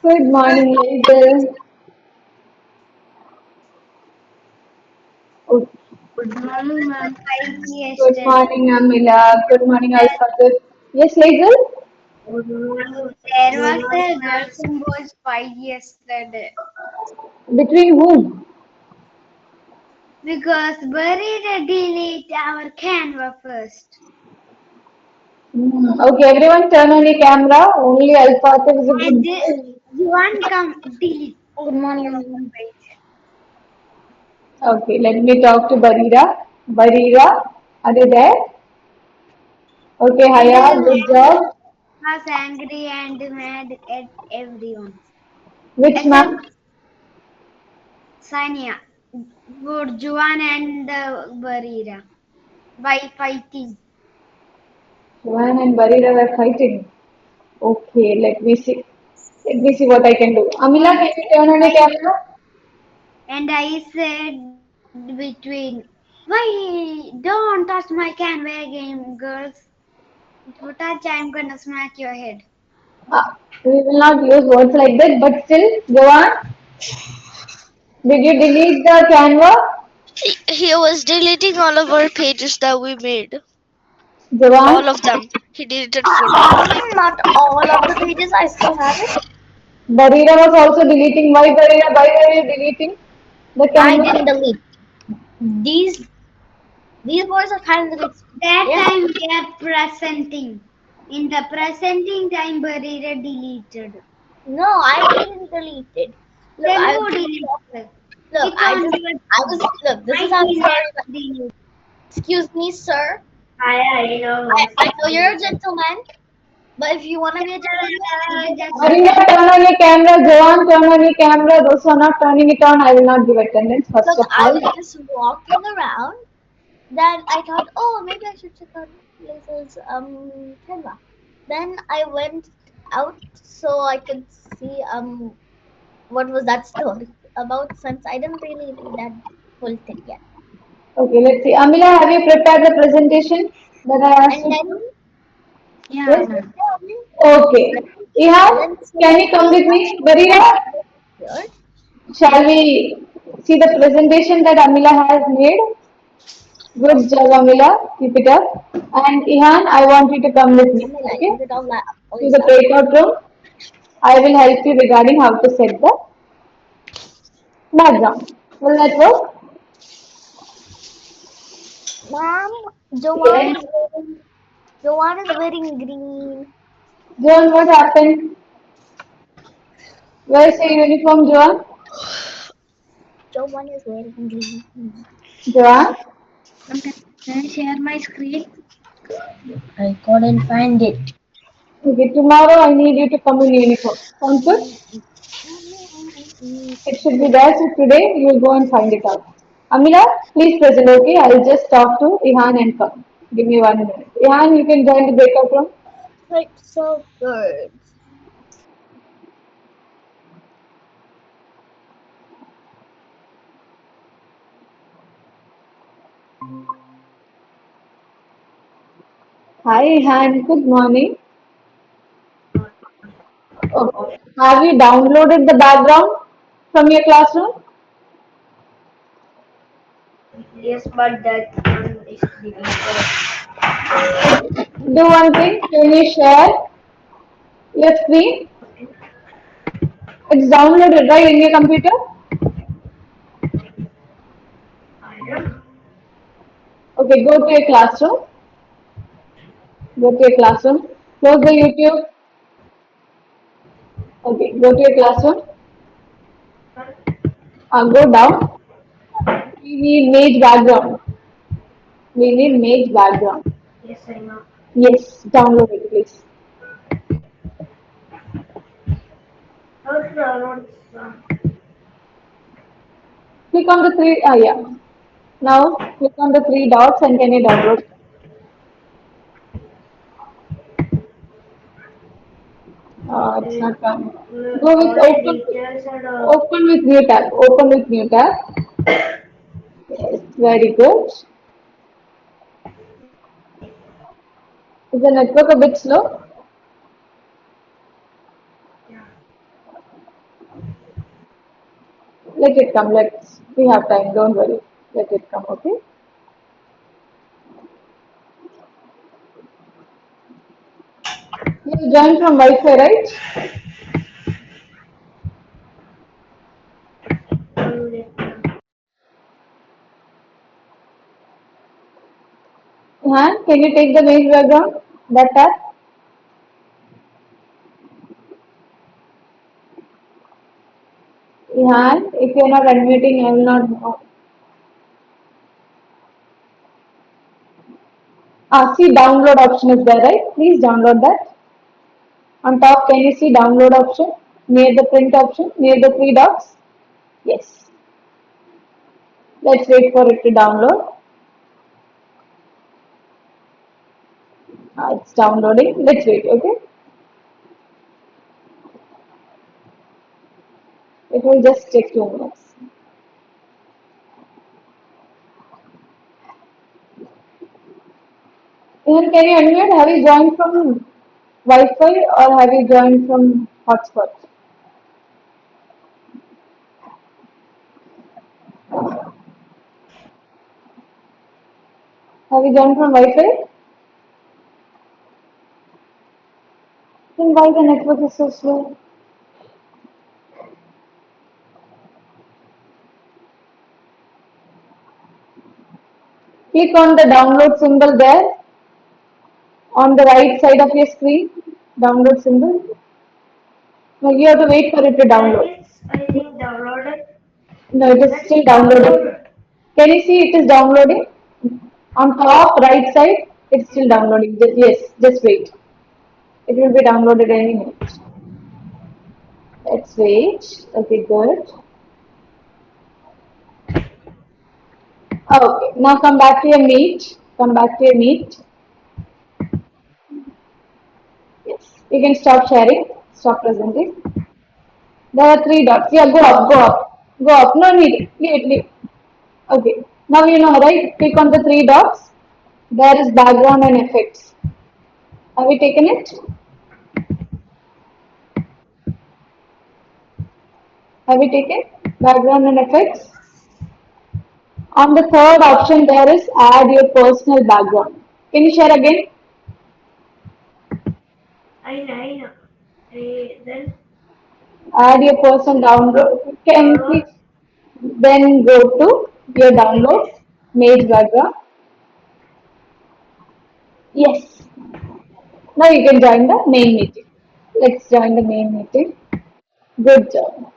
Good morning, ladies. Oh, Good morning, ma'am. good Yesterday. morning, Amila. Good morning, Alfaqir. Yes, Hazel? Good morning. There was a girls and boys fight yesterday Between whom? because Barry delete our Canva first. Okay, everyone turn on your camera. Only Alfaqir is a And good boy. you want come delete Good morning, your everyone. page. Okay, let me talk to Barira. Barira, are you there? Okay, And Haya, good job. was angry and mad at everyone Which except ma'am? Sania, Burjuan and Barira by fighting. Joanne and Barira were fighting. Okay, let me see. Let me see what I can do. Amila, And can you turn on your camera? I said between, why don't touch my Canva again, girls? If you touch, I'm gonna smack your head. We will not use words like that, but still, Joanne, did you delete the Canva? He was deleting all of our pages that we made. Joanne, All of them. He deleted fully. Not all of the pages, I still have it. Barira was also deleting. Why Barira? Why were you deleting the I Canva? didn't delete. These these boys are kind of That yeah. time we are presenting. In the presenting time, Barira deleted. No, I didn't delete it. Look, Then I who deleted? look. It's on your I phone. was look. This I is how the see story that went. delete. Excuse me, sir. I know. I know you're a gentleman, but if you want to be a gentleman, you can Just Barira, turn on your camera. Joanne, turn on your camera. Those who are not turning it on, I will not give attendance. First look. of I all, was just walking around. Then I thought, oh, maybe I should check out Lisa's Canva. Then I went out so I could see what was that story about since I didn't really read that full thing yet. okay, let's see. Amila, have you prepared the presentation that I asked And you then to? yeah, Yes. ma'am. Okay. Ihan, then can you come with me? Barira, here, shall we see the presentation that Amila has made? Good job, Amila. Keep it up. And Ihan, I want you to come with me, I'm like, okay, keep it all loud, to always the loud. breakout room. I will help you regarding how to set the background. Will that work? Mom, Joanne Yes. is wearing Joanne is wearing green. Joan, what happened? Where's your uniform, Joan? Joanne is wearing green. Joan? Can I share my screen? I couldn't find it. Okay, tomorrow I need you to come in uniform. Sounds good? It should be there. So today you will go and find it out. Amila, please present. Okay, I'll just talk to Ihan and come. Give me 1 minute. Ihan, you can join the breakout room. Right, so good. Hi, Ihan. Good morning. Okay. Have you downloaded the background from your classroom? Yes, but that one is deleted. Okay. Do one thing. Can you share your screen? It's downloaded right in your computer. I don't. Okay, go to your classroom. Go to your classroom. Close the YouTube. Okay, go to your classroom. Go down. We need mage background. We need mage background. Yes, I know. Yes, download it, please. How to download some? Click on the three. Yeah. Now click on the three dots and can you download? It's not coming. Go with All the open. details and Open with new tab. Open with new tab. Yes, very good. Is the network a bit slow? Let it come. We have time. Don't worry. Let it come. Okay. You joined from Wi-Fi, right? Can you take the main background? That tab. If you're not unmuting, I will not know. See, download option is there, right? Please download that. On top, can you see download option? Near the print option, near the three dots? Yes. Let's wait for it to download. It's downloading. Let's wait, okay? It will just take 2 minutes. And can you unmute? Have you joined from Wi-Fi or have you joined from hotspot? Have you joined from Wi-Fi? Then why the network is so slow? Click on the download symbol there on the right side of your screen. Download symbol. Now you have to wait for it to download. I think downloaded. No, it is still downloading. Can you see it is downloading? On top right side, it's still downloading. Yes, just wait. It will be downloaded any minute. Let's wait. Okay, good. Okay, now come back to your meet. Come back to your meet. Yes, you can stop sharing. Stop presenting. There are three dots. Yeah, go up, go up, go up. No need. Leave it, leave. Okay. Now you know, right? Click on the three dots. There is background and effects. Have you taken it? Have you taken background and effects? On the third option, there is add your personal background. Can you share again? I know. Then Add your personal download. Can please then go to your downloads, made background. Yes. Now you can join the main meeting. Let's join the main meeting. Good job.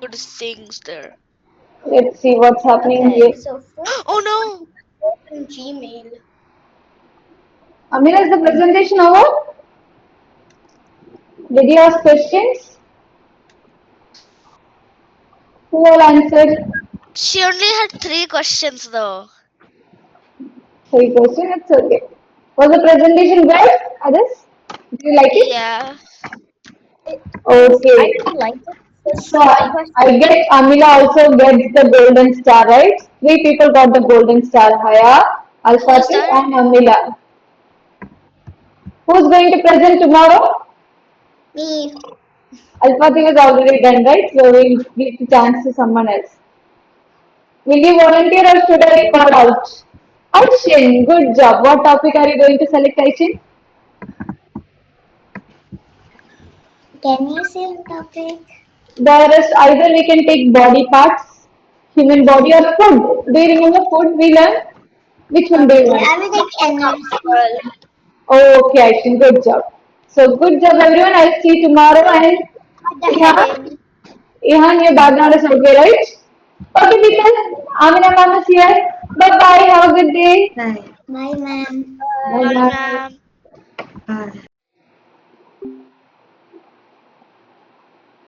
Good things there. Let's see what's happening Okay, here. so first Oh no! open Gmail. Amira, is the presentation over? Did you ask questions? Who all answered? She only had three questions though. Three questions. It's okay. Was the presentation good? Others? Do you like it? Yeah. It is. I Okay. really liked it. Just So one question. I guess Amila also gets the golden star, right? Three people got the golden star. Haya, Who's Alfati, that? and Amila. Who's going to present tomorrow? Me. Alfati was already done, right? So we'll give the chance to someone else. Will you volunteer or should I call out? Aishin, good job. What topic are you going to select, Aishin? Can you say the topic? There is either we can take body parts, human body or food. Do you remember food we learned? Which one do you Okay, want? I will take energy. Oh, okay, Aishin, good job. So good job everyone. I'll see you tomorrow and Add the Ihan, heading. Ihan, your background is okay, right? Okay, people. Amina ma'am is here. Bye bye. Have a good day. bye. Bye, ma'am. Bye Bye, bye. ma'am. Bye.